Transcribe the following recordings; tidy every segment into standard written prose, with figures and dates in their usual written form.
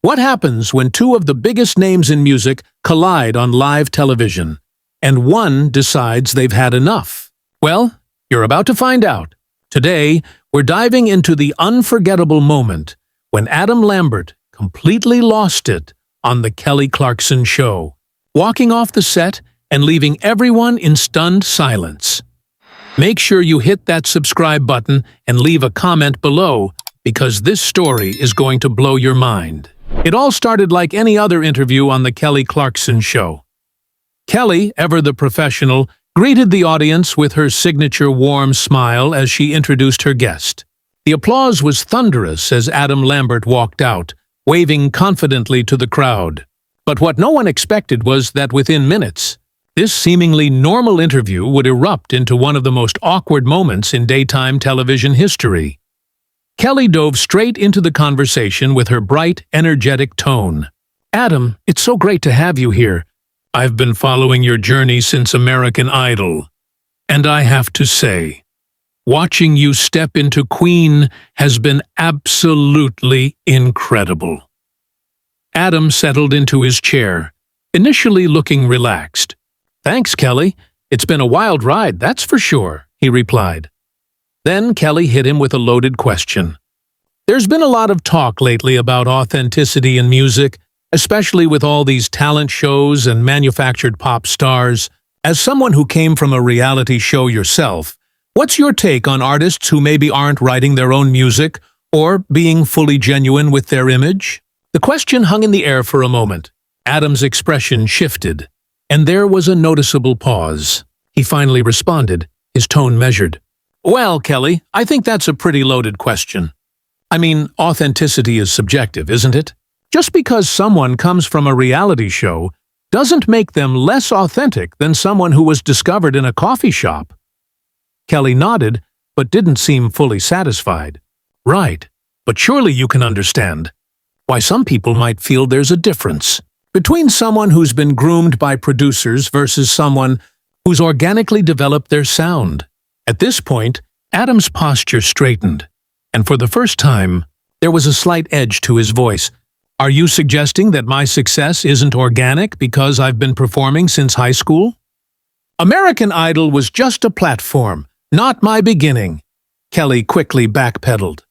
What happens when two of the biggest names in music collide on live television, and one decides they've had enough? Well, you're about to find out. Today, we're diving into the unforgettable moment when Adam Lambert completely lost it on the Kelly Clarkson Show, walking off the set and leaving everyone in stunned silence. Make sure you hit that subscribe button and leave a comment below, because this story is going to blow your mind. It all started like any other interview on the Kelly Clarkson Show. Kelly, ever the professional, greeted the audience with her signature warm smile as she introduced her guest. The applause was thunderous as Adam Lambert walked out, waving confidently to the crowd. But what no one expected was that within minutes, this seemingly normal interview would erupt into one of the most awkward moments in daytime television history. Kelly dove straight into the conversation with her bright, energetic tone. "Adam, it's so great to have you here. I've been following your journey since American Idol. And I have to say, watching you step into Queen has been absolutely incredible." Adam settled into his chair, initially looking relaxed. "Thanks, Kelly. It's been a wild ride, that's for sure," he replied. Then Kelly hit him with a loaded question. "There's been a lot of talk lately about authenticity in music, especially with all these talent shows and manufactured pop stars. As someone who came from a reality show yourself, what's your take on artists who maybe aren't writing their own music or being fully genuine with their image?" The question hung in the air for a moment. Adam's expression shifted, and there was a noticeable pause. He finally responded, his tone measured. "Well, Kelly, I think that's a pretty loaded question. I mean, authenticity is subjective, isn't it? Just because someone comes from a reality show doesn't make them less authentic than someone who was discovered in a coffee shop." Kelly nodded, but didn't seem fully satisfied. "Right, but surely you can understand why some people might feel there's a difference between someone who's been groomed by producers versus someone who's organically developed their sound." At this point, Adam's posture straightened, and for the first time, there was a slight edge to his voice. "Are you suggesting that my success isn't organic because I've been performing since high school?" "American Idol was just a platform, not my beginning," Kelly quickly backpedaled.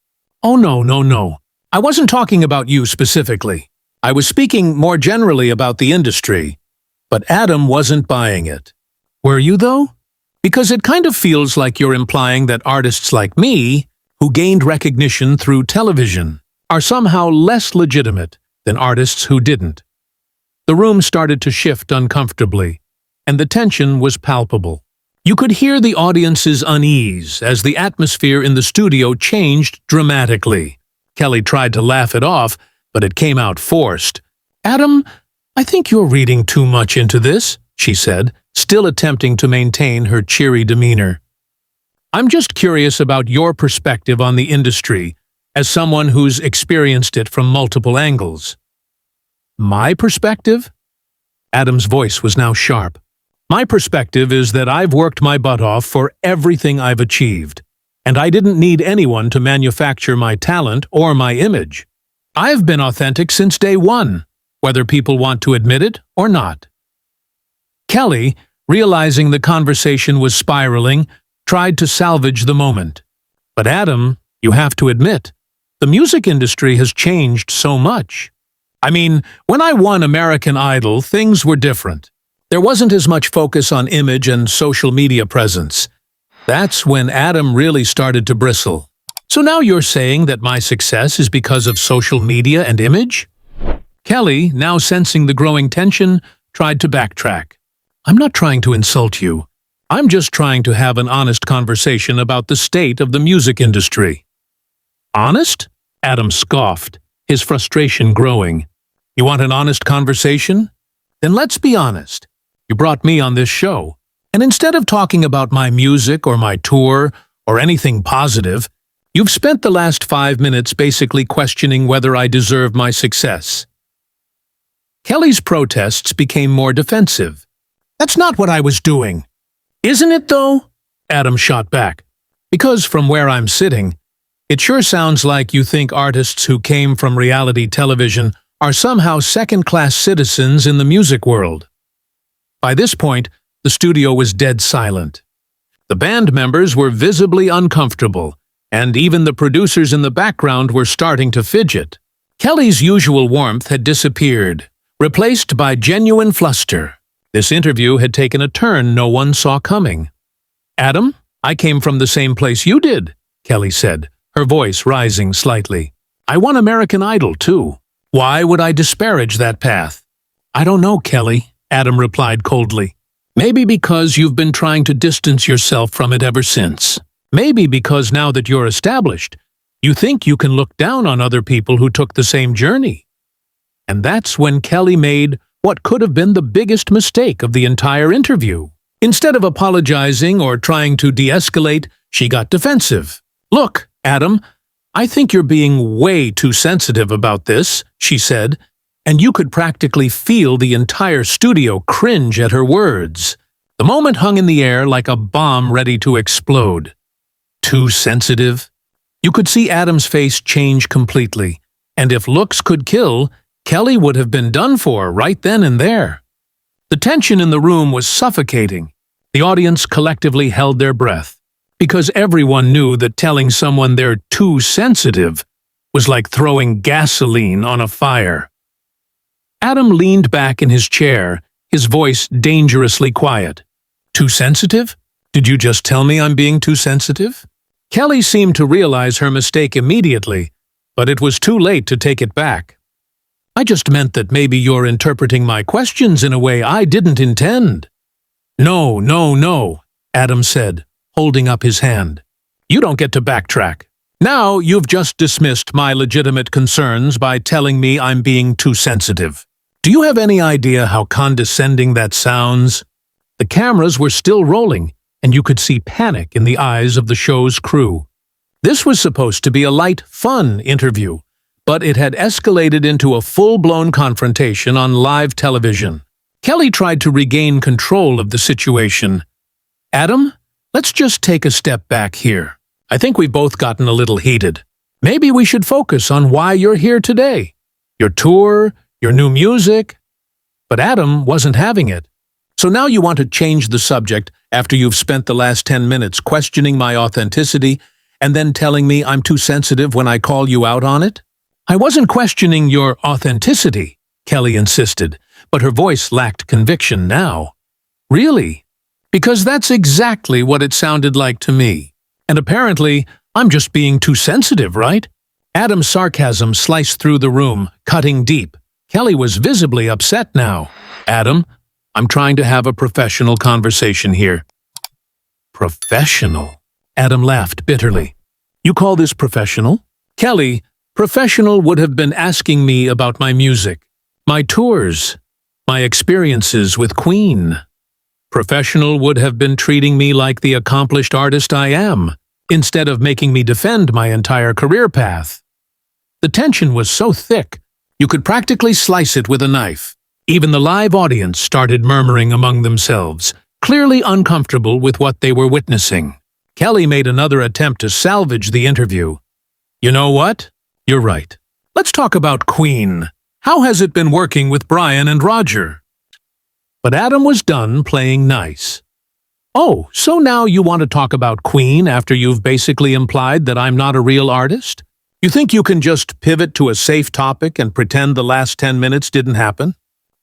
"Oh, no. I wasn't talking about you specifically. I was speaking more generally about the industry." But Adam wasn't buying it. "Were you, though? Because it kind of feels like you're implying that artists like me, who gained recognition through television, are somehow less legitimate than artists who didn't." The room started to shift uncomfortably, and the tension was palpable. You could hear the audience's unease as the atmosphere in the studio changed dramatically. Kelly tried to laugh it off, but it came out forced. "Adam, I think you're reading too much into this," she said, still attempting to maintain her cheery demeanor. "I'm just curious about your perspective on the industry, as someone who's experienced it from multiple angles." "My perspective?" Adam's voice was now sharp. "My perspective is that I've worked my butt off for everything I've achieved, and I didn't need anyone to manufacture my talent or my image. I've been authentic since day one, whether people want to admit it or not." Kelly, realizing the conversation was spiraling, tried to salvage the moment. "But Adam, you have to admit, the music industry has changed so much. I mean, when I won American Idol, things were different. There wasn't as much focus on image and social media presence." That's when Adam really started to bristle. "So now you're saying that my success is because of social media and image?" Kelly, now sensing the growing tension, tried to backtrack. "I'm not trying to insult you. I'm just trying to have an honest conversation about the state of the music industry." "Honest?" Adam scoffed, his frustration growing. "You want an honest conversation? Then let's be honest. You brought me on this show, and instead of talking about my music or my tour or anything positive, you've spent the last 5 minutes basically questioning whether I deserve my success." Kelly's protests became more defensive. "That's not what I was doing." "Isn't it, though?" Adam shot back. "Because from where I'm sitting, it sure sounds like you think artists who came from reality television are somehow second-class citizens in the music world. By this point, the studio was dead silent. The band members were visibly uncomfortable, and even the producers in the background were starting to fidget. Kelly's usual warmth had disappeared, replaced by genuine fluster. This interview had taken a turn no one saw coming. "Adam, I came from the same place you did," Kelly said, her voice rising slightly. "I won American Idol, too. Why would I disparage that path?" "I don't know, Kelly," Adam replied coldly. "Maybe because you've been trying to distance yourself from it ever since. Maybe because now that you're established, you think you can look down on other people who took the same journey." And that's when Kelly made what could have been the biggest mistake of the entire interview. Instead of apologizing or trying to de-escalate, she got defensive. "Look, Adam, I think you're being way too sensitive about this," she said, and you could practically feel the entire studio cringe at her words. The moment hung in the air like a bomb ready to explode. Too sensitive? You could see Adam's face change completely, and if looks could kill, Kelly would have been done for right then and there. The tension in the room was suffocating. The audience collectively held their breath, because everyone knew that telling someone they're too sensitive was like throwing gasoline on a fire. Adam leaned back in his chair, his voice dangerously quiet. "Too sensitive? Did you just tell me I'm being too sensitive?" Kelly seemed to realize her mistake immediately, but it was too late to take it back. "I just meant that maybe you're interpreting my questions in a way I didn't intend." "No, no, no," Adam said, holding up his hand. "You don't get to backtrack. Now you've just dismissed my legitimate concerns by telling me I'm being too sensitive. Do you have any idea how condescending that sounds?" The cameras were still rolling, and you could see panic in the eyes of the show's crew. This was supposed to be a light, fun interview, but it had escalated into a full-blown confrontation on live television. Kelly tried to regain control of the situation. "Adam, let's just take a step back here. I think we've both gotten a little heated. Maybe we should focus on why you're here today. Your tour, your new music." But Adam wasn't having it. "So now you want to change the subject after you've spent the last 10 minutes questioning my authenticity and then telling me I'm too sensitive when I call you out on it?" "I wasn't questioning your authenticity," Kelly insisted, but her voice lacked conviction now. "Really? Because that's exactly what it sounded like to me. And apparently, I'm just being too sensitive, right?" Adam's sarcasm sliced through the room, cutting deep. Kelly was visibly upset now. "Adam, I'm trying to have a professional conversation here." "Professional?" Adam laughed bitterly. "You call this professional?" "Kelly, professional would have been asking me about my music, my tours, my experiences with Queen. Professional would have been treating me like the accomplished artist I am, instead of making me defend my entire career path." The tension was so thick, you could practically slice it with a knife. Even the live audience started murmuring among themselves, clearly uncomfortable with what they were witnessing. Kelly made another attempt to salvage the interview. "You know what? You're right. Let's talk about Queen. How has it been working with Brian and Roger?" But Adam was done playing nice. "Oh, so now you want to talk about Queen after you've basically implied that I'm not a real artist? You think you can just pivot to a safe topic and pretend the last 10 minutes didn't happen?"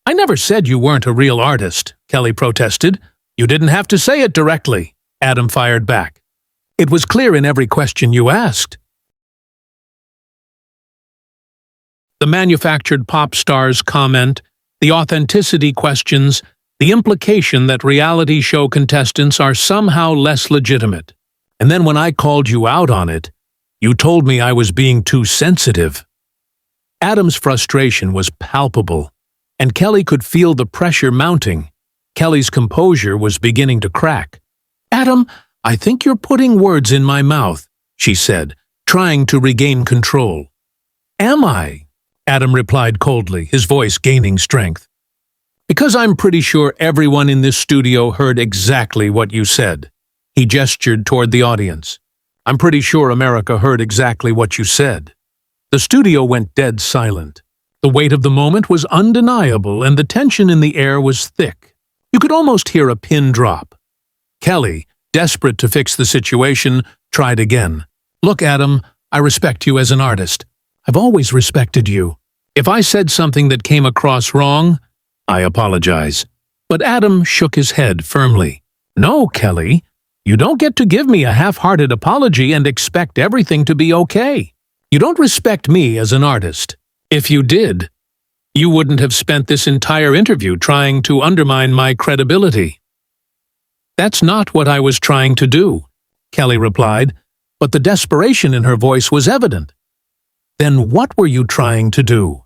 "I never said you weren't a real artist," Kelly protested. "You didn't have to say it directly," Adam fired back. "It was clear in every question you asked." The manufactured pop star's comment, the authenticity questions, the implication that reality show contestants are somehow less legitimate. And then when I called you out on it, you told me I was being too sensitive. Adam's frustration was palpable, and Kelly could feel the pressure mounting. Kelly's composure was beginning to crack. "Adam, I think you're putting words in my mouth," she said, trying to regain control. "Am I?" Adam replied coldly, his voice gaining strength. "Because I'm pretty sure everyone in this studio heard exactly what you said." He gestured toward the audience. "I'm pretty sure America heard exactly what you said." The studio went dead silent. The weight of the moment was undeniable, and the tension in the air was thick. You could almost hear a pin drop. Kelly, desperate to fix the situation, tried again. "Look, Adam, I respect you as an artist. I've always respected you. If I said something that came across wrong, I apologize." But Adam shook his head firmly. "No, Kelly, you don't get to give me a half-hearted apology and expect everything to be okay. You don't respect me as an artist. If you did, you wouldn't have spent this entire interview trying to undermine my credibility." "That's not what I was trying to do," Kelly replied, but the desperation in her voice was evident. "Then what were you trying to do?"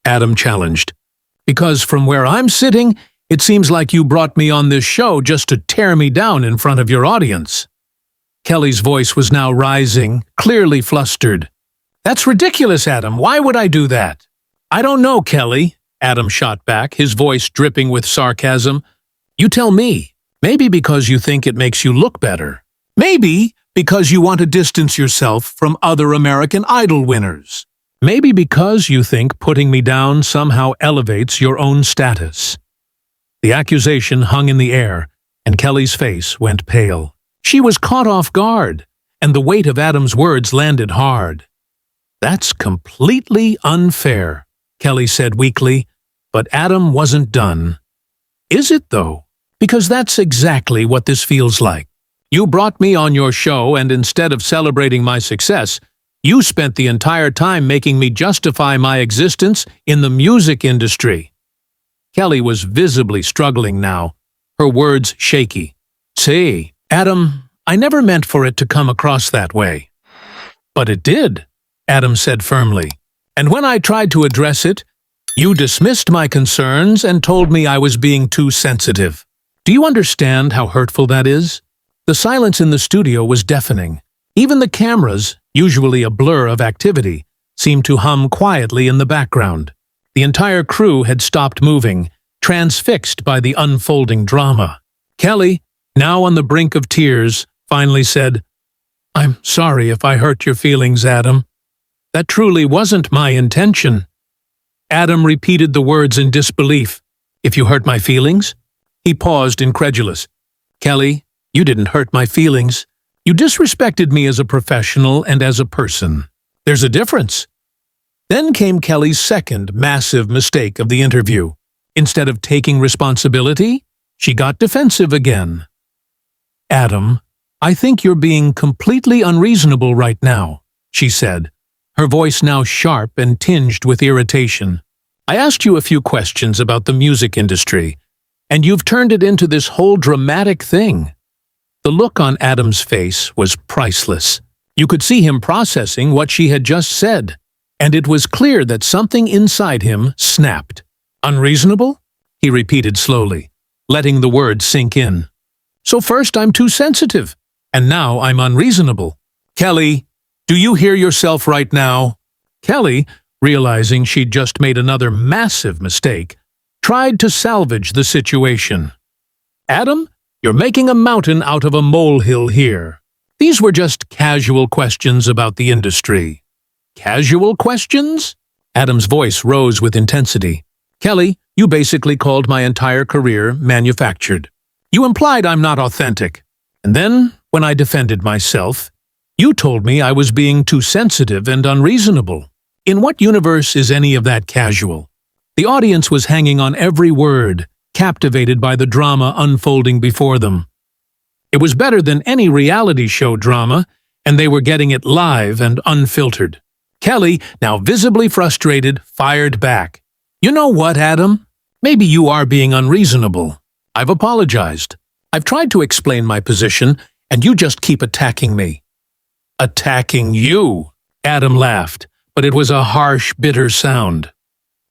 Adam challenged. "Because from where I'm sitting, it seems like you brought me on this show just to tear me down in front of your audience." Kelly's voice was now rising, clearly flustered. "That's ridiculous, Adam. Why would I do that?" "I don't know, Kelly," Adam shot back, his voice dripping with sarcasm. "You tell me. Maybe because you think it makes you look better. Maybe because you want to distance yourself from other American Idol winners. Maybe because you think putting me down somehow elevates your own status." The accusation hung in the air, and Kelly's face went pale. She was caught off guard, and the weight of Adam's words landed hard. "That's completely unfair," Kelly said weakly, but Adam wasn't done. "Is it, though? Because that's exactly what this feels like. You brought me on your show, and instead of celebrating my success, you spent the entire time making me justify my existence in the music industry." Kelly was visibly struggling now, her words shaky. "Say, Adam, I never meant for it to come across that way." "But it did," Adam said firmly. "And when I tried to address it, you dismissed my concerns and told me I was being too sensitive. Do you understand how hurtful that is?" The silence in the studio was deafening. Even the cameras, usually a blur of activity, seemed to hum quietly in the background. The entire crew had stopped moving, transfixed by the unfolding drama. Kelly, now on the brink of tears, finally said, "I'm sorry if I hurt your feelings, Adam. That truly wasn't my intention." Adam repeated the words in disbelief. "If you hurt my feelings?" He paused, incredulous. "Kelly, you didn't hurt my feelings. You disrespected me as a professional and as a person. There's a difference." Then came Kelly's second massive mistake of the interview. Instead of taking responsibility, she got defensive again. "Adam, I think you're being completely unreasonable right now," she said, her voice now sharp and tinged with irritation. "I asked you a few questions about the music industry, and you've turned it into this whole dramatic thing." The look on Adam's face was priceless. You could see him processing what she had just said, and it was clear that something inside him snapped. "Unreasonable?" he repeated slowly, letting the words sink in. "So first I'm too sensitive, and now I'm unreasonable. Kelly, do you hear yourself right now?" Kelly, realizing she'd just made another massive mistake, tried to salvage the situation. "Adam, you're making a mountain out of a molehill here. These were just casual questions about the industry." "Casual questions?" Adam's voice rose with intensity. "Kelly, you basically called my entire career manufactured. You implied I'm not authentic. And then, when I defended myself, you told me I was being too sensitive and unreasonable. In what universe is any of that casual?" The audience was hanging on every word, captivated by the drama unfolding before them. It was better than any reality show drama, and they were getting it live and unfiltered. Kelly, now visibly frustrated, fired back. "You know what, Adam? Maybe you are being unreasonable. I've apologized. I've tried to explain my position, and you just keep attacking me." "Attacking you?" Adam laughed, but it was a harsh, bitter sound.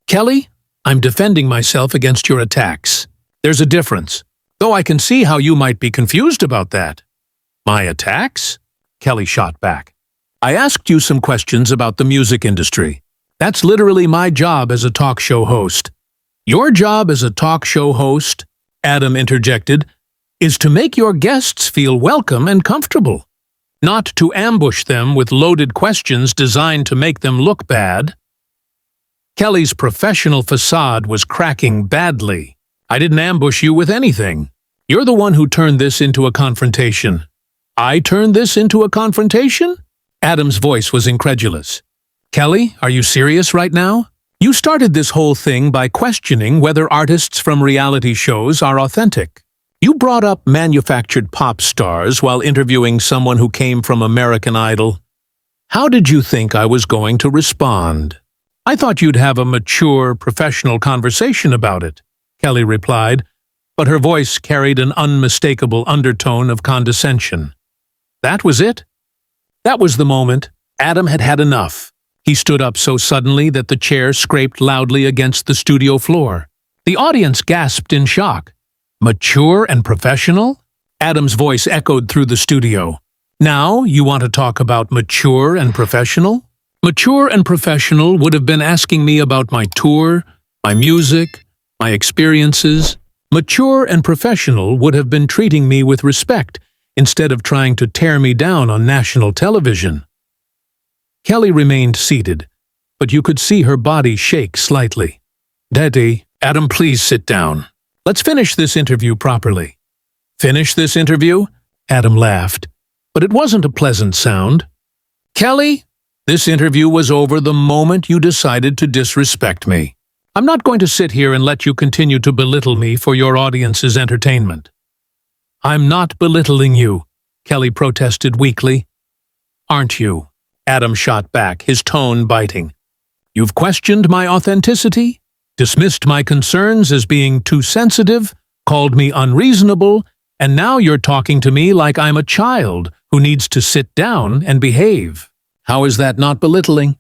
"Kelly, I'm defending myself against your attacks. There's a difference, though I can see how you might be confused about that." "My attacks?" Kelly shot back. "I asked you some questions about the music industry. That's literally my job as a talk show host." "Your job as a talk show host," Adam interjected, "is to make your guests feel welcome and comfortable, not to ambush them with loaded questions designed to make them look bad." Kelly's professional facade was cracking badly. "I didn't ambush you with anything. You're the one who turned this into a confrontation." "I turned this into a confrontation?" Adam's voice was incredulous. "Kelly, are you serious right now? You started this whole thing by questioning whether artists from reality shows are authentic. You brought up manufactured pop stars while interviewing someone who came from American Idol. How did you think I was going to respond?" "I thought you'd have a mature, professional conversation about it," Kelly replied, but her voice carried an unmistakable undertone of condescension. That was it. That was the moment. Adam had had enough. He stood up so suddenly that the chair scraped loudly against the studio floor. The audience gasped in shock. "Mature and professional?" Adam's voice echoed through the studio. "Now you want to talk about mature and professional?" Mature and professional would have been asking me about my tour, my music, my experiences. Mature and professional would have been treating me with respect instead of trying to tear me down on national television. Kelly remained seated, but you could see her body shake slightly. "Daddy, Adam, please sit down. Let's finish this interview properly." "Finish this interview?" Adam laughed, but it wasn't a pleasant sound. "Kelly, this interview was over the moment you decided to disrespect me. I'm not going to sit here and let you continue to belittle me for your audience's entertainment." "I'm not belittling you," Kelly protested weakly. "Aren't you?" Adam shot back, his tone biting. "You've questioned my authenticity, dismissed my concerns as being too sensitive, called me unreasonable, and now you're talking to me like I'm a child who needs to sit down and behave. How is that not belittling?"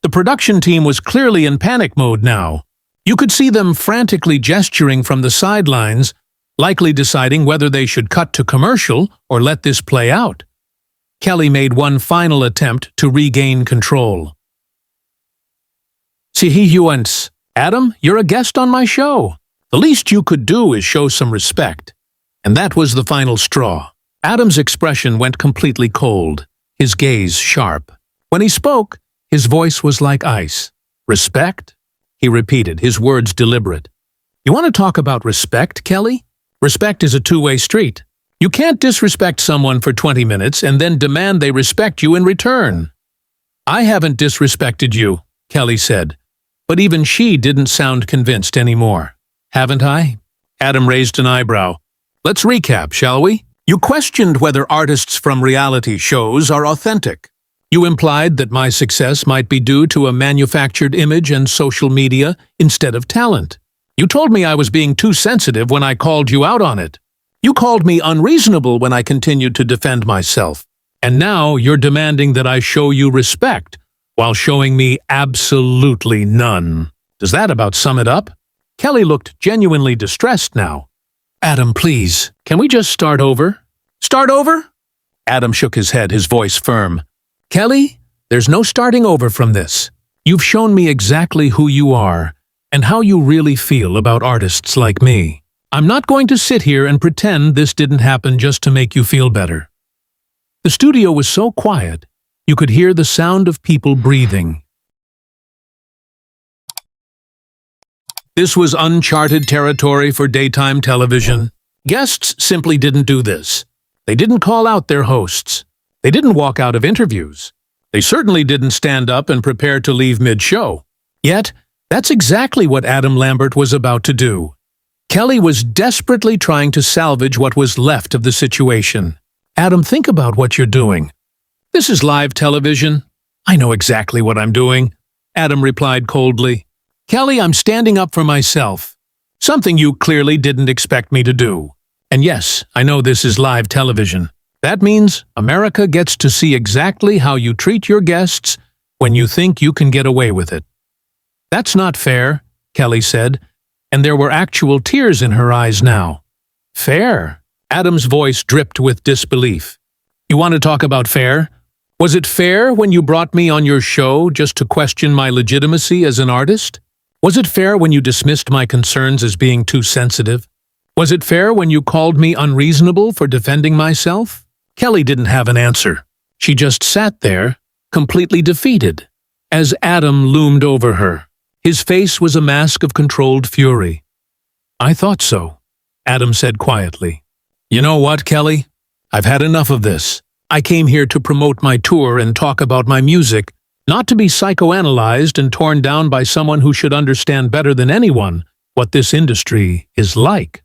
The production team was clearly in panic mode now. You could see them frantically gesturing from the sidelines, likely deciding whether they should cut to commercial or let this play out. Kelly made one final attempt to regain control. "Sihiyuans, Adam, you're a guest on my show. The least you could do is show some respect." And that was the final straw. Adam's expression went completely cold, his gaze sharp. When he spoke, his voice was like ice. "Respect?" he repeated, his words deliberate. "You want to talk about respect, Kelly? Respect is a two-way street. You can't disrespect someone for 20 minutes and then demand they respect you in return." "I haven't disrespected you," Kelly said, but even she didn't sound convinced anymore. "Haven't I?" Adam raised an eyebrow. "Let's recap, shall we? You questioned whether artists from reality shows are authentic. You implied that my success might be due to a manufactured image and social media instead of talent. You told me I was being too sensitive when I called you out on it. You called me unreasonable when I continued to defend myself. And now you're demanding that I show you respect while showing me absolutely none. Does that about sum it up?" Kelly looked genuinely distressed now. "Adam, please, can we just start over?" "Start over?" Adam shook his head, his voice firm. "Kelly, there's no starting over from this. You've shown me exactly who you are and how you really feel about artists like me. I'm not going to sit here and pretend this didn't happen just to make you feel better." The studio was so quiet, you could hear the sound of people breathing. This was uncharted territory for daytime television. Guests simply didn't do this. They didn't call out their hosts. They didn't walk out of interviews. They certainly didn't stand up and prepare to leave mid-show. Yet, that's exactly what Adam Lambert was about to do. Kelly was desperately trying to salvage what was left of the situation. "Adam, think about what you're doing. This is live television." "I know exactly what I'm doing," Adam replied coldly. "Kelly, I'm standing up for myself, something you clearly didn't expect me to do. And yes, I know this is live television. That means America gets to see exactly how you treat your guests when you think you can get away with it." "That's not fair," Kelly said, and there were actual tears in her eyes now. "Fair?" Adam's voice dripped with disbelief. "You want to talk about fair? Was it fair when you brought me on your show just to question my legitimacy as an artist? Was it fair when you dismissed my concerns as being too sensitive? Was it fair when you called me unreasonable for defending myself?" Kelly didn't have an answer. She just sat there, completely defeated, as Adam loomed over her. His face was a mask of controlled fury. "I thought so," Adam said quietly. "You know what, Kelly? I've had enough of this. I came here to promote my tour and talk about my music, not to be psychoanalyzed and torn down by someone who should understand better than anyone what this industry is like."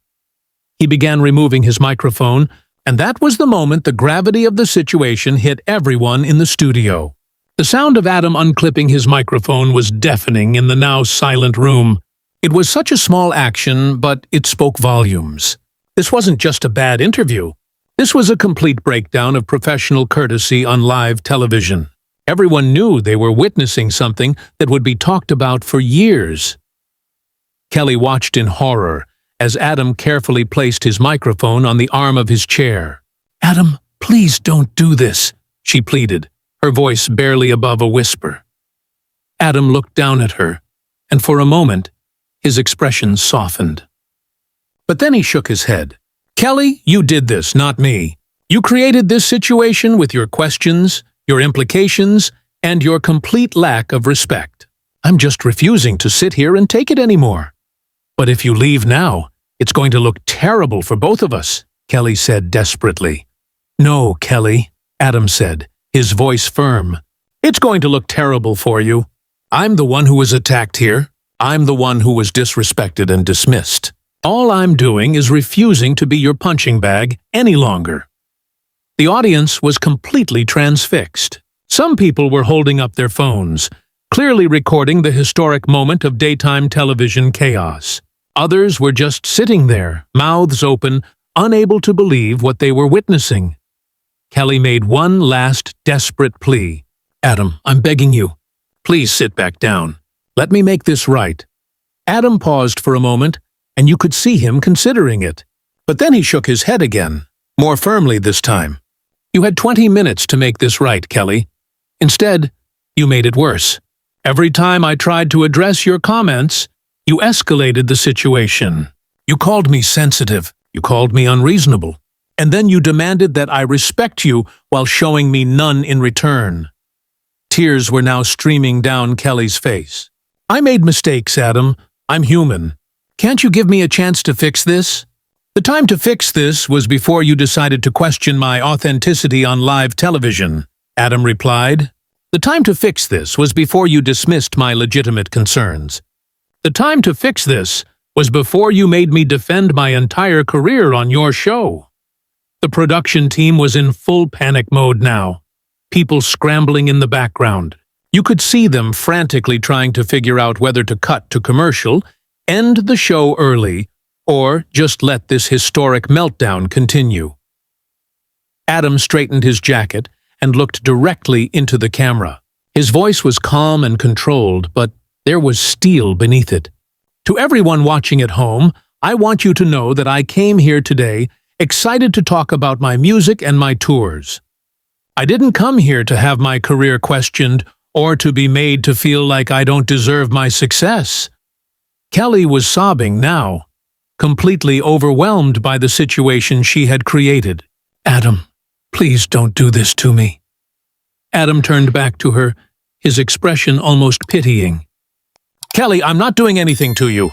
He began removing his microphone, and that was the moment the gravity of the situation hit everyone in the studio. The sound of Adam unclipping his microphone was deafening in the now silent room. It was such a small action, but it spoke volumes. This wasn't just a bad interview. This was a complete breakdown of professional courtesy on live television. Everyone knew they were witnessing something that would be talked about for years. Kelly watched in horror as Adam carefully placed his microphone on the arm of his chair. "Adam, please don't do this," she pleaded, her voice barely above a whisper. Adam looked down at her, and for a moment, his expression softened. But then he shook his head. "Kelly, you did this, not me. You created this situation with your questions, your implications, and your complete lack of respect. I'm just refusing to sit here and take it anymore." "But if you leave now, it's going to look terrible for both of us," Kelly said desperately. "No, Kelly," Adam said, his voice firm. "It's going to look terrible for you. I'm the one who was attacked here. I'm the one who was disrespected and dismissed. All I'm doing is refusing to be your punching bag any longer." The audience was completely transfixed. Some people were holding up their phones, clearly recording the historic moment of daytime television chaos. Others were just sitting there, mouths open, unable to believe what they were witnessing. Kelly made one last desperate plea. "Adam, I'm begging you. Please sit back down. Let me make this right." Adam paused for a moment, and you could see him considering it. But then he shook his head again, more firmly this time. "You had 20 minutes to make this right, Kelly. Instead, you made it worse. Every time I tried to address your comments, you escalated the situation. You called me sensitive. You called me unreasonable. And then you demanded that I respect you while showing me none in return." Tears were now streaming down Kelly's face. "I made mistakes, Adam. I'm human. Can't you give me a chance to fix this?" "The time to fix this was before you decided to question my authenticity on live television," Adam replied. "The time to fix this was before you dismissed my legitimate concerns. The time to fix this was before you made me defend my entire career on your show." The production team was in full panic mode now, people scrambling in the background. You could see them frantically trying to figure out whether to cut to commercial, end the show early, or just let this historic meltdown continue. Adam straightened his jacket and looked directly into the camera. His voice was calm and controlled, but there was steel beneath it. "To everyone watching at home, I want you to know that I came here today excited to talk about my music and my tours. I didn't come here to have my career questioned or to be made to feel like I don't deserve my success." Kelly was sobbing now, completely overwhelmed by the situation she had created. "Adam, please don't do this to me." Adam turned back to her, his expression almost pitying. "Kelly, I'm not doing anything to you.